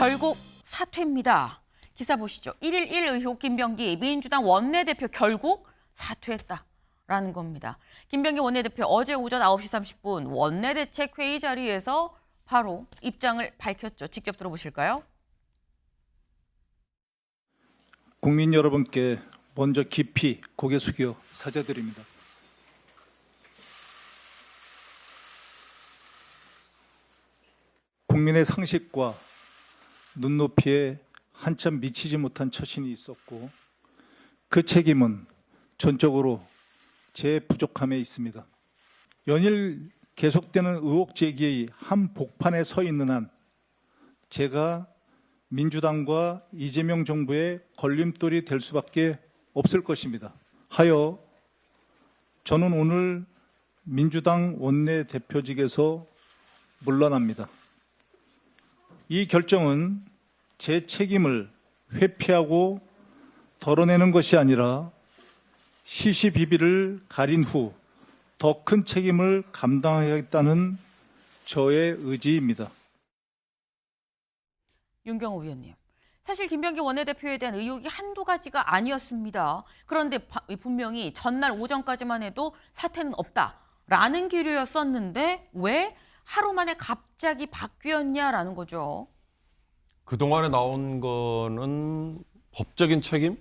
결국 사퇴입니다. 기사 보시죠. 1일 1 의혹 김병기 민주당 원내대표 결국 사퇴했다라는 겁니다. 김병기 원내대표 어제 오전 9시 30분 원내대책회의 자리에서 바로 입장을 밝혔죠. 직접 들어보실까요? 국민 여러분께 먼저 깊이 고개 숙여 사죄드립니다. 국민의 상식과 눈높이에 한참 미치지 못한 처신이 있었고 그 책임은 전적으로 제 부족함에 있습니다. 연일 계속되는 의혹 제기의 한복판에 서 있는 한 제가 민주당과 이재명 정부의 걸림돌이 될 수밖에 없을 것입니다. 하여 저는 오늘 민주당 원내대표직에서 물러납니다. 이 결정은 제 책임을 회피하고 덜어내는 것이 아니라 시시비비를 가린 후 더 큰 책임을 감당하겠다는 저의 의지입니다. 윤경호 의원님. 사실 김병기 원내대표에 대한 의혹이 한두 가지가 아니었습니다. 그런데 분명히 전날 오전까지만 해도 사퇴는 없다라는 기류였었는데 왜 하루 만에 갑자기 바뀌었냐라는 거죠. 그동안에 나온 거는 법적인 책임?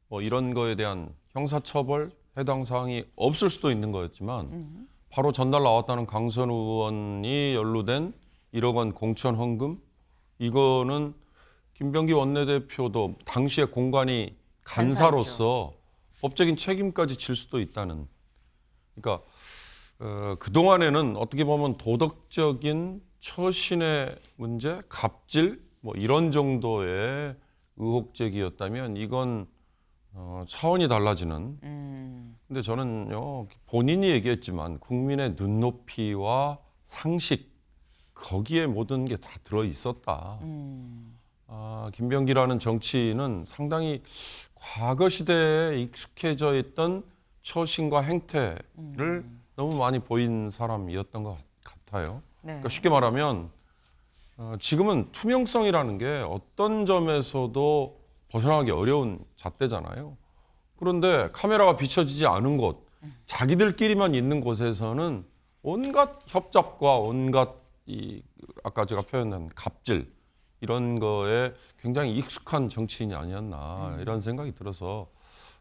뭐 이런 거에 대한 형사처벌 해당 사항이 없을 수도 있는 거였지만 바로 전날 나왔다는 강선우 의원이 연루된 1억 원 공천 헌금 이거는 김병기 원내대표도 당시에 공관이 간사로서 법적인 책임까지 질 수도 있다는. 그러니까 그동안에는 어떻게 보면 도덕적인 처신의 문제, 갑질 뭐 이런 정도의 의혹 제기였다면 이건 차원이 달라지는. 근데 저는요 본인이 얘기했지만 국민의 눈높이와 상식 거기에 모든 게 다 들어 있었다. 김병기라는 정치인은 상당히 과거 시대에 익숙해져 있던 처신과 행태를 너무 많이 보인 사람이었던 것 같아요. 네. 그러니까 쉽게 말하면 지금은 투명성이라는 게 어떤 점에서도 벗어나기 어려운 잣대잖아요. 그런데 카메라가 비춰지지 않은 곳, 자기들끼리만 있는 곳에서는 온갖 협잡과 온갖 아까 제가 표현한 갑질 이런 거에 굉장히 익숙한 정치인이 아니었나 이런 생각이 들어서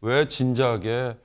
왜 진작에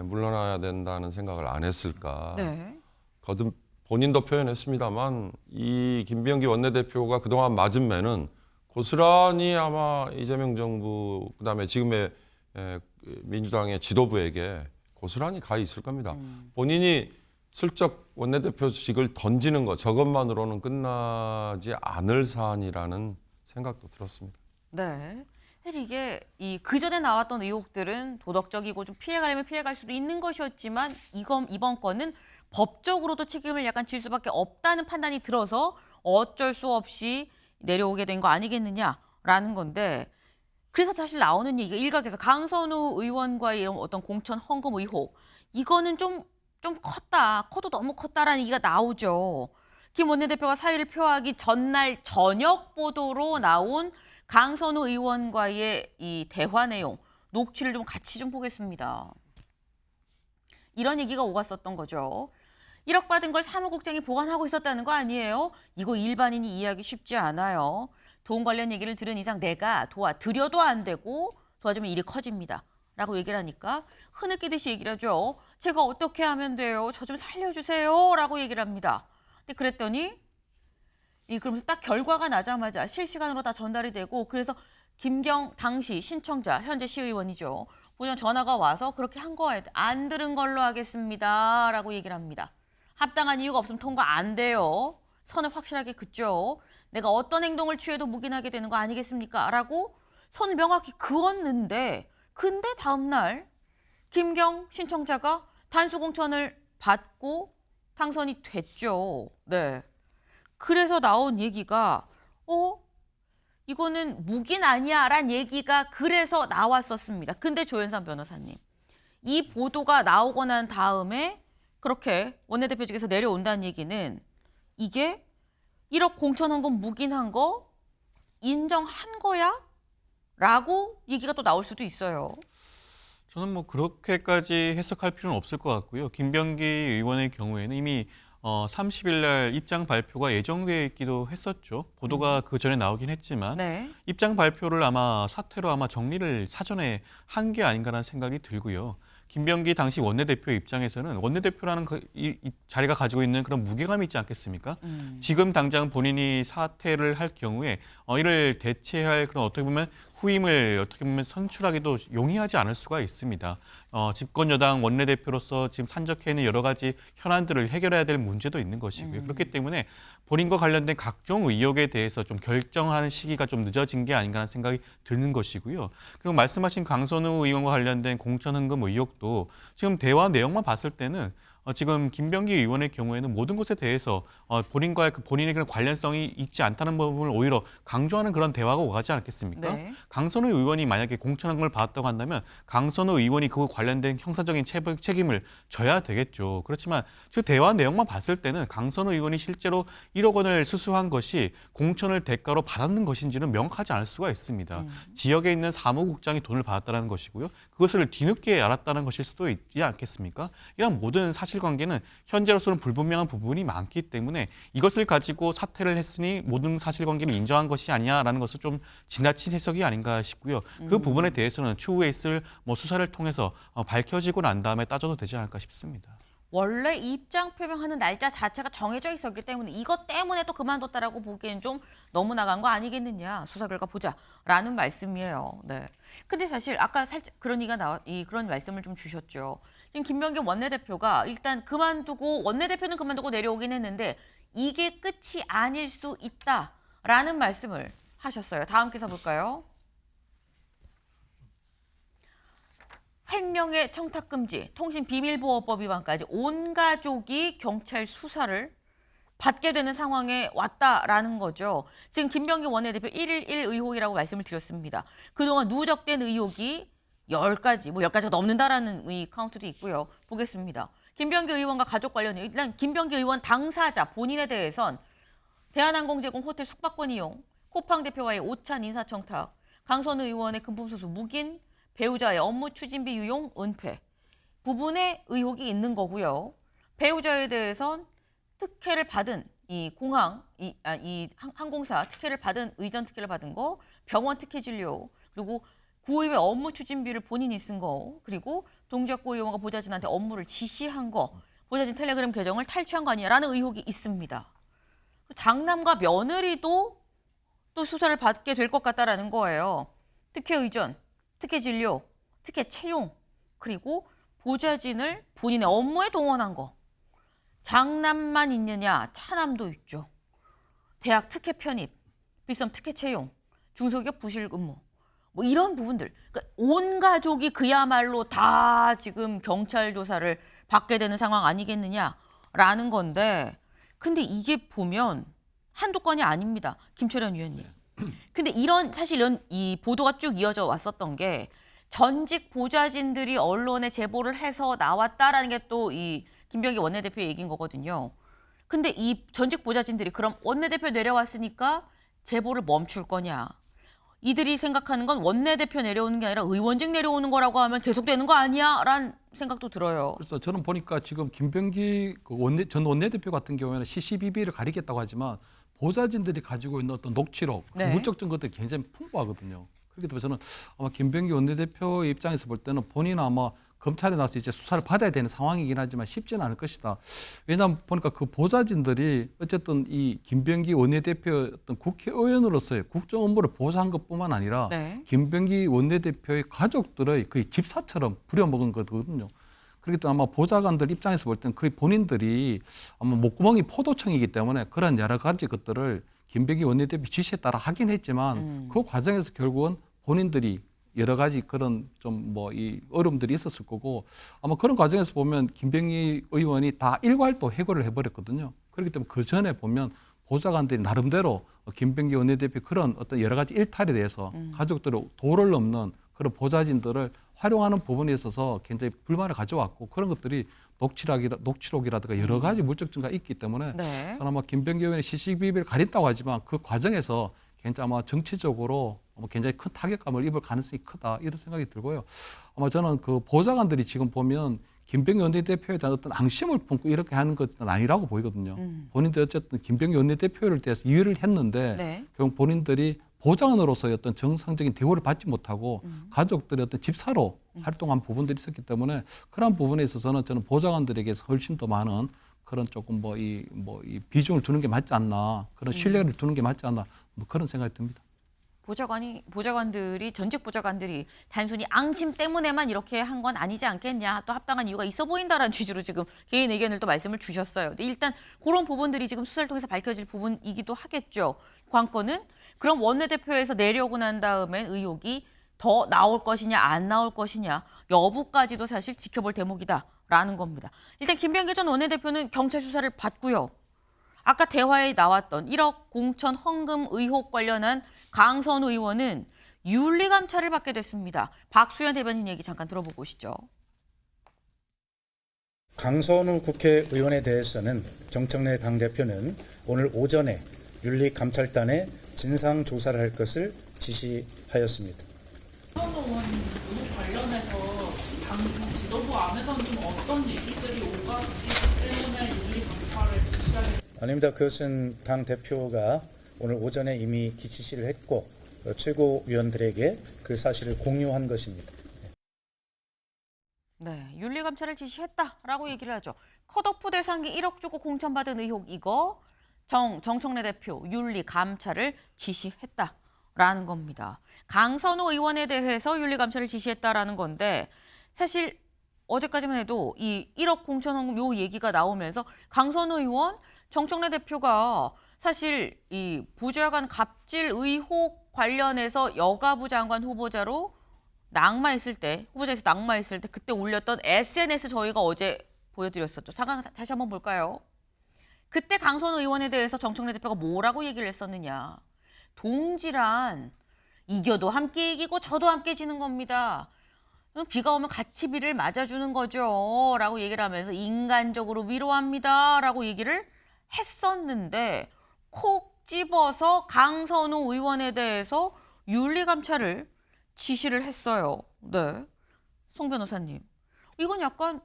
물러나야 된다는 생각을 안 했을까. 네. 거듭 본인도 표현했습니다만 이 김병기 원내대표가 그동안 맞은 매는 고스란히 아마 이재명 정부 그다음에 지금의 민주당의 지도부에게 고스란히 가 있을 겁니다. 본인이 슬쩍 원내대표직을 던지는 것 저것만으로는 끝나지 않을 사안이라는 생각도 들었습니다. 네. 사실 이게 그 전에 나왔던 의혹들은 도덕적이고 좀 피해가려면 피해갈 수도 있는 것이었지만 이번 건은 법적으로도 책임을 약간 질 수밖에 없다는 판단이 들어서 어쩔 수 없이 내려오게 된 거 아니겠느냐라는 건데 그래서 사실 나오는 얘기가 일각에서 강선우 의원과의 이런 어떤 공천 헌금 의혹 이거는 좀 커도 너무 컸다라는 얘기가 나오죠. 김 원내대표가 사의를 표하기 전날 저녁 보도로 나온 강선우 의원과의 이 대화 내용, 녹취를 좀 같이 좀 보겠습니다. 이런 얘기가 오갔었던 거죠. 1억 받은 걸 사무국장이 보관하고 있었다는 거 아니에요? 이거 일반인이 이해하기 쉽지 않아요. 돈 관련 얘기를 들은 이상 내가 도와드려도 안 되고 도와주면 일이 커집니다. 라고 얘기를 하니까 흐느끼듯이 얘기를 하죠. 제가 어떻게 하면 돼요? 저 좀 살려주세요. 라고 얘기를 합니다. 근데 그랬더니 그러면서 딱 결과가 나자마자 실시간으로 다 전달이 되고 그래서 김경 당시 신청자 현재 시의원이죠. 보면 전화가 와서 그렇게 한 거예요. 안 들은 걸로 하겠습니다. 라고 얘기를 합니다. 합당한 이유가 없으면 통과 안 돼요. 선을 확실하게 긋죠. 내가 어떤 행동을 취해도 묵인하게 되는 거 아니겠습니까? 라고 선을 명확히 그었는데 근데 다음 날 김경 신청자가 단수공천을 받고 당선이 됐죠. 네. 그래서 나온 얘기가 이거는 묵인 아니야 라는 얘기가 그래서 나왔었습니다. 근데 조현상 변호사님 이 보도가 나오고 난 다음에 그렇게 원내대표직에서 내려온다는 얘기는 이게 1억 공천 헌금 묵인한 거 인정한 거야? 라고 얘기가 또 나올 수도 있어요. 저는 뭐 그렇게까지 해석할 필요는 없을 것 같고요. 김병기 의원의 경우에는 이미 30일 날 입장 발표가 예정되어 있기도 했었죠. 보도가 그 전에 나오긴 했지만 네. 입장 발표를 아마 사퇴로 아마 정리를 사전에 한 게 아닌가라는 생각이 들고요. 김병기 당시 원내대표 입장에서는 원내대표라는 이 자리가 가지고 있는 그런 무게감이 있지 않겠습니까? 지금 당장 본인이 사퇴를 할 경우에 이를 대체할 그런 어떻게 보면 후임을 어떻게 보면 선출하기도 용이하지 않을 수가 있습니다. 집권 여당 원내대표로서 지금 산적해 있는 여러 가지 현안들을 해결해야 될 문제도 있는 것이고요. 그렇기 때문에 본인과 관련된 각종 의혹에 대해서 좀 결정하는 시기가 좀 늦어진 게 아닌가 하는 생각이 드는 것이고요. 그리고 말씀하신 강선우 의원과 관련된 공천 흥금 의혹도 지금 대화 내용만 봤을 때는 지금 김병기 의원의 경우에는 모든 것에 대해서 본인과의 본인의 그런 관련성이 있지 않다는 부분을 오히려 강조하는 그런 대화가 오가지 않겠습니까? 네. 강선우 의원이 만약에 공천을 받았다고 한다면 강선우 의원이 그 관련된 형사적인 책임을 져야 되겠죠. 그렇지만 그 대화 내용만 봤을 때는 강선우 의원이 실제로 1억 원을 수수한 것이 공천을 대가로 받았는 것인지는 명확하지 않을 수가 있습니다. 지역에 있는 사무국장이 돈을 받았다는 것이고요. 그것을 뒤늦게 알았다는 것일 수도 있지 않겠습니까? 이런 모든 사실관계는 현재로서는 불분명한 부분이 많기 때문에 이것을 가지고 사퇴를 했으니 모든 사실관계를 인정한 것이 아니냐라는 것은 좀 지나친 해석이 아닌가 싶고요. 그 부분에 대해서는 추후에 있을 수사를 통해서 밝혀지고 난 다음에 따져도 되지 않을까 싶습니다. 원래 입장 표명하는 날짜 자체가 정해져 있었기 때문에 이것 때문에 또 그만뒀다라고 보기엔 좀 너무 나간 거 아니겠느냐. 수사 결과 보자라는 말씀이에요. 네. 근데 사실 아까 살짝 그런 그런 말씀을 좀 주셨죠. 지금 김병기 원내대표가 일단 원내대표는 그만두고 내려오긴 했는데 이게 끝이 아닐 수 있다라는 말씀을 하셨어요. 다음 기사 볼까요? 횡령의 청탁금지, 통신비밀보호법 위반까지 온 가족이 경찰 수사를 받게 되는 상황에 왔다라는 거죠. 지금 김병기 원내대표 111 의혹이라고 말씀을 드렸습니다. 그동안 누적된 의혹이 10가지, 10가지가 넘는다라는 이 카운트도 있고요. 보겠습니다. 김병기 의원과 가족 관련 일단 김병기 의원 당사자 본인에 대해선 대한항공 제공 호텔 숙박권 이용, 쿠팡 대표와의 오찬 인사청탁, 강선우 의원의 금품수수 묵인, 배우자의 업무 추진비 유용 은폐 부분에 의혹이 있는 거고요. 배우자에 대해선 특혜를 받은 이 항공사 특혜를 받은 의전 특혜를 받은 거, 병원 특혜 진료, 그리고 구의회 업무 추진비를 본인이 쓴 거, 그리고 동작구 의원과 보좌진한테 업무를 지시한 거, 보좌진 텔레그램 계정을 탈취한 거 아니냐라는 의혹이 있습니다. 장남과 며느리도 또 수사를 받게 될 것 같다라는 거예요. 특혜 의전, 특혜 진료, 특혜 채용, 그리고 보좌진을 본인의 업무에 동원한 거. 장남만 있느냐? 차남도 있죠. 대학 특혜 편입, 비썸 특혜 채용, 중소기업 부실 근무. 이런 부분들. 그러니까 온 가족이 그야말로 다 지금 경찰 조사를 받게 되는 상황 아니겠느냐라는 건데 근데 이게 보면 한두 건이 아닙니다. 김철현 위원님. 근데 사실 이 보도가 쭉 이어져 왔었던 게 전직 보좌진들이 언론에 제보를 해서 나왔다라는 게 또 이 김병기 원내대표의 얘기인 거거든요. 근데 이 전직 보좌진들이 그럼 원내대표 내려왔으니까 제보를 멈출 거냐. 이들이 생각하는 건 원내대표 내려오는 게 아니라 의원직 내려오는 거라고 하면 계속되는 거 아니야? 라는 생각도 들어요. 그래서 저는 보니까 지금 김병기 전 원내대표 같은 경우에는 CCBB를 가리겠다고 하지만 보좌진들이 가지고 있는 어떤 녹취록, 네. 물적 증거들이 굉장히 풍부하거든요. 그렇기 때문에 저는 아마 김병기 원내대표 입장에서 볼 때는 본인은 아마 검찰에 나서 이제 수사를 받아야 되는 상황이긴 하지만 쉽지는 않을 것이다. 왜냐하면 보니까 그 보좌진들이 어쨌든 이 김병기 원내대표의 어떤 국회의원으로서의 국정 업무를 보좌한 것뿐만 아니라 네. 김병기 원내대표의 가족들의 거의 집사처럼 부려먹은 거거든요. 그렇기 때문에 아마 보좌관들 입장에서 볼 때는 거의 본인들이 아마 목구멍이 포도청이기 때문에 그런 여러 가지 것들을 김병기 원내대표 지시에 따라 하긴 했지만 그 과정에서 결국은 본인들이 여러 가지 그런 좀 이 어려움들이 있었을 거고 아마 그런 과정에서 보면 김병기 의원이 다 일괄도 해고를 해버렸거든요. 그렇기 때문에 그 전에 보면 보좌관들이 나름대로 김병기 원내대표 그런 어떤 여러 가지 일탈에 대해서 가족들의 도를 넘는 그런 보좌진들을 활용하는 부분에 있어서 굉장히 불만을 가져왔고 그런 것들이 녹취록이라든가 여러 가지 물적 증거가 있기 때문에 네. 저는 아마 김병기 의원의 CCBB를 가린다고 하지만 그 과정에서 굉장히 아마 정치적으로 굉장히 큰 타격감을 입을 가능성이 크다 이런 생각이 들고요. 아마 저는 그 보좌관들이 지금 보면 김병기 원내대표에 대한 어떤 앙심을 품고 이렇게 하는 것은 아니라고 보이거든요. 본인들이 어쨌든 김병기 원내대표를 대해서 이해를 했는데 네. 결국 본인들이 보좌관으로서의 어떤 정상적인 대우를 받지 못하고 가족들의 어떤 집사로 활동한 부분들이 있었기 때문에 그런 부분에 있어서는 저는 보좌관들에게서 훨씬 더 많은 그런 조금 이 비중을 두는 게 맞지 않나, 그런 신뢰를 두는 게 맞지 않나, 뭐 그런 생각이 듭니다. 보좌관들이 전직 보좌관들이 단순히 앙심 때문에만 이렇게 한 건 아니지 않겠냐, 또 합당한 이유가 있어 보인다라는 취지로 지금 개인 의견을 또 말씀을 주셨어요. 근데 일단 그런 부분들이 지금 수사를 통해서 밝혀질 부분이기도 하겠죠. 관건은 그럼 원내대표에서 내려오고 난 다음엔 의혹이 더 나올 것이냐 안 나올 것이냐 여부까지도 사실 지켜볼 대목이다라는 겁니다. 일단 김병기 전 원내대표는 경찰 수사를 받고요. 아까 대화에 나왔던 1억 공천 헌금 의혹 관련한 강선우 의원은 윤리감찰을 받게 됐습니다. 박수현 대변인 얘기 잠깐 들어보고 오시죠. 강선우 국회의원에 대해서는 정청래 당대표는 오늘 오전에 윤리감찰단에 진상조사를 할 것을 지시하였습니다. 강선우 의원 의혹 관련해서 당 지도부 안에서는 좀 어떤 얘기들이 오가기 때문에 윤리감찰을 지시하겠습니다. 아닙니다. 그것은 당대표가 오늘 오전에 이미 지시를 했고 최고위원들에게 그 사실을 공유한 것입니다. 네, 윤리감찰을 지시했다라고 얘기를 하죠. 컷오프 대상이 1억 주고 공천받은 의혹 이거 정청래 대표 윤리감찰을 지시했다라는 겁니다. 강선우 의원에 대해서 윤리감찰을 지시했다라는 건데 사실 어제까지만 해도 이 1억 공천 헌금 요 얘기가 나오면서 강선우 의원, 정청래 대표가 사실 이 보좌관 갑질 의혹 관련해서 여가부 장관 후보자로 후보자에서 낙마했을 때 그때 올렸던 SNS 저희가 어제 보여드렸었죠. 잠깐 다시 한번 볼까요? 그때 강선우 의원에 대해서 정청래 대표가 뭐라고 얘기를 했었느냐. 동지란 이겨도 함께 이기고 저도 함께 지는 겁니다. 비가 오면 같이 비를 맞아주는 거죠. 라고 얘기를 하면서 인간적으로 위로합니다. 라고 얘기를 했었는데 콕 집어서 강선우 의원에 대해서 윤리감찰을 지시를 했어요. 네, 송 변호사님. 이건 약간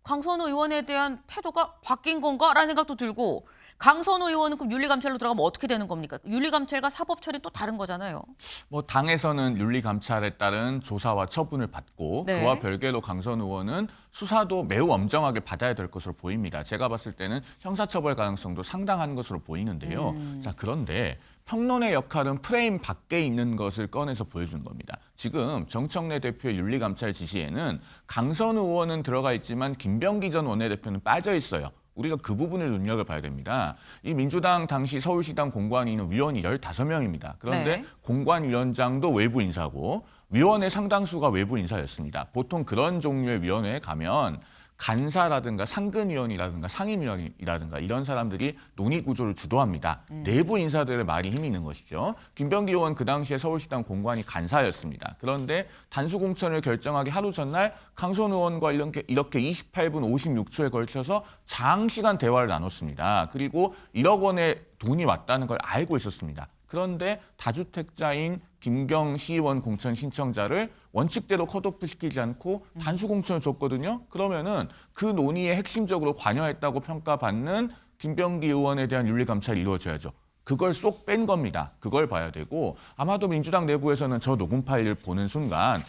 강선우 의원에 대한 태도가 바뀐 건가라는 생각도 들고 강선우 의원은 그럼 윤리감찰로 들어가면 어떻게 되는 겁니까? 윤리감찰과 사법처리 또 다른 거잖아요. 뭐 당에서는 윤리감찰에 따른 조사와 처분을 받고 네. 그와 별개로 강선우 의원은 수사도 매우 엄정하게 받아야 될 것으로 보입니다. 제가 봤을 때는 형사처벌 가능성도 상당한 것으로 보이는데요. 자, 그런데 평론의 역할은 프레임 밖에 있는 것을 꺼내서 보여주는 겁니다. 지금 정청래 대표의 윤리감찰 지시에는 강선우 의원은 들어가 있지만 김병기 전 원내대표는 빠져 있어요. 우리가 그 부분을 눈여겨봐야 됩니다. 이 민주당 당시 서울시당 공관위는 위원이 15명입니다. 그런데 네. 공관위원장도 외부 인사고 위원회 상당수가 외부 인사였습니다. 보통 그런 종류의 위원회에 가면 간사라든가 상근위원이라든가 상임위원이라든가 이런 사람들이 논의 구조를 주도합니다. 내부 인사들의 말이 힘이 있는 것이죠. 김병기 의원 그 당시에 서울시당 공관위 간사였습니다. 그런데 단수공천을 결정하기 하루 전날 강선우 의원과 이렇게 28분 56초에 걸쳐서 장시간 대화를 나눴습니다. 그리고 1억 원의 돈이 왔다는 걸 알고 있었습니다. 그런데 다주택자인 김경 시의원 공천 신청자를 원칙대로 컷오프 시키지 않고 단수 공천을 줬거든요. 그러면은 그 논의에 핵심적으로 관여했다고 평가받는 김병기 의원에 대한 윤리감찰이 이루어져야죠. 그걸 쏙 뺀 겁니다. 그걸 봐야 되고 아마도 민주당 내부에서는 저 녹음 파일을 보는 순간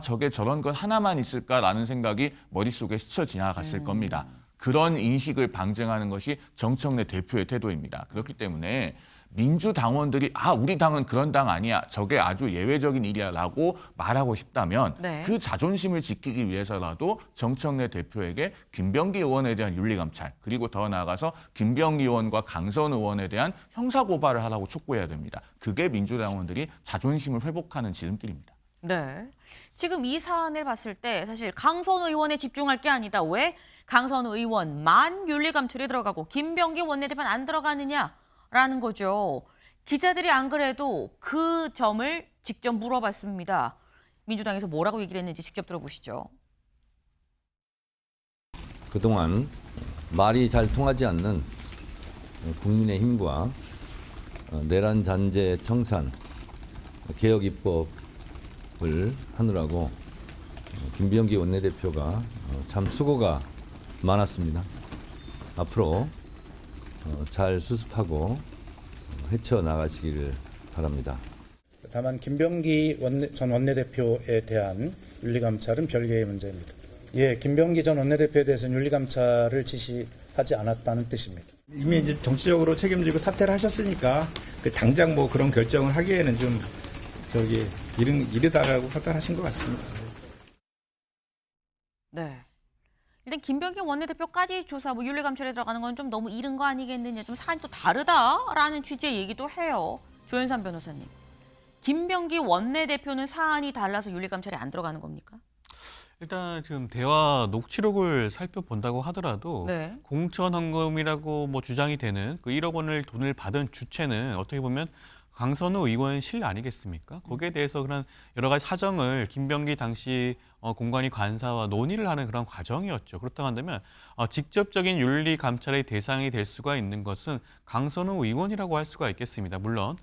저게 저런 것 하나만 있을까라는 생각이 머릿속에 스쳐 지나갔을 겁니다. 그런 인식을 방증하는 것이 정청래 대표의 태도입니다. 그렇기 때문에 민주당원들이 우리 당은 그런 당 아니야. 저게 아주 예외적인 일이야 라고 말하고 싶다면 네. 그 자존심을 지키기 위해서라도 정청래 대표에게 김병기 의원에 대한 윤리감찰 그리고 더 나아가서 김병기 의원과 강선우 의원에 대한 형사고발을 하라고 촉구해야 됩니다. 그게 민주당원들이 자존심을 회복하는 지름길입니다. 네. 지금 이 사안을 봤을 때 사실 강선우 의원에 집중할 게 아니다. 왜 강선우 의원만 윤리감찰에 들어가고 김병기 원내대표는 안 들어가느냐라는 거죠. 기자들이 안 그래도 그 점을 직접 물어봤습니다. 민주당에서 뭐라고 얘기를 했는지 직접 들어보시죠. 그동안 말이 잘 통하지 않는 국민의힘과 내란 잔재 청산 개혁 입법을 하느라고 김병기 원내대표가 참 수고가 많았습니다. 앞으로 잘 수습하고 헤쳐나가시기를 바랍니다. 다만 김병기 전 원내대표에 대한 윤리감찰은 별개의 문제입니다. 예, 김병기 전 원내대표에 대해서는 윤리감찰을 지시하지 않았다는 뜻입니다. 이미 이제 정치적으로 책임지고 사퇴를 하셨으니까 당장 뭐 그런 결정을 하기에는 좀 이르다라고 판단하신 것 같습니다. 네. 일단 김병기 원내대표까지 조사, 윤리감찰에 들어가는 건 좀 너무 이른 거 아니겠느냐, 좀 사안이 또 다르다라는 취지의 얘기도 해요. 조현삼 변호사님. 김병기 원내대표는 사안이 달라서 윤리감찰에 안 들어가는 겁니까? 일단 지금 대화 녹취록을 살펴본다고 하더라도 네. 공천 헌금이라고 주장이 되는 그 1억 원을 돈을 받은 주체는 어떻게 보면 강선우 의원실 아니겠습니까? 거기에 대해서 그런 여러 가지 사정을 김병기 당시 공관위 관사와 논의를 하는 그런 과정이었죠. 그렇다고 한다면 직접적인 윤리 감찰의 대상이 될 수가 있는 것은 강선우 의원이라고 할 수가 있겠습니다. 물론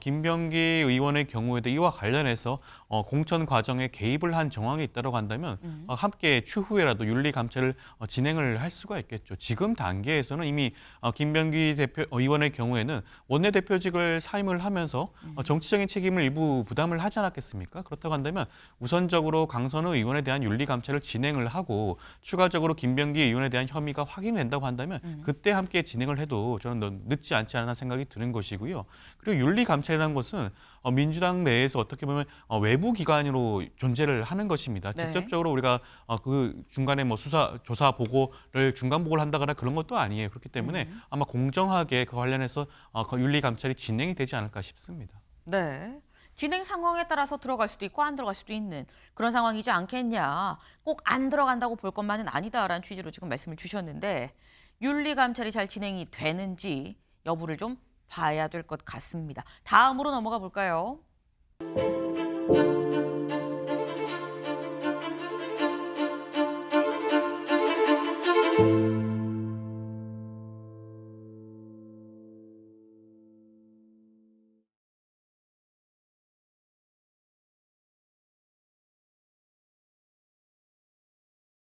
김병기 의원의 경우에도 이와 관련해서 공천 과정에 개입을 한 정황이 있다고 한다면 함께 추후에라도 윤리 감찰을 진행을 할 수가 있겠죠. 지금 단계에서는 이미 김병기 의원의 경우에는 원내대표직을 사임을 하면서 정치적인 책임을 일부 부담을 하지 않았겠습니까? 그렇다고 한다면 우선적으로 강선우 의원에 대한 윤리 감찰을 진행을 하고 추가적으로 김병기 의원에 대한 혐의가 확인된다고 한다면 그때 함께 진행을 해도 저는 늦지 않지 않나 생각이 드는 것이고요. 그리고 윤리 감찰이라는 것은 민주당 내에서 어떻게 보면 외부 기관으로 존재를 하는 것입니다. 네. 직접적으로 우리가 그 중간에 조사 보고를 중간 보고를 한다거나 그런 것도 아니에요. 그렇기 때문에 아마 공정하게 그 관련해서 윤리 감찰이 진행이 되지 않을까 싶습니다. 네. 진행 상황에 따라서 들어갈 수도 있고 안 들어갈 수도 있는 그런 상황이지 않겠냐. 꼭 안 들어간다고 볼 것만은 아니다라는 취지로 지금 말씀을 주셨는데 윤리 감찰이 잘 진행이 되는지 여부를 좀 봐야 될 것 같습니다. 다음으로 넘어가 볼까요?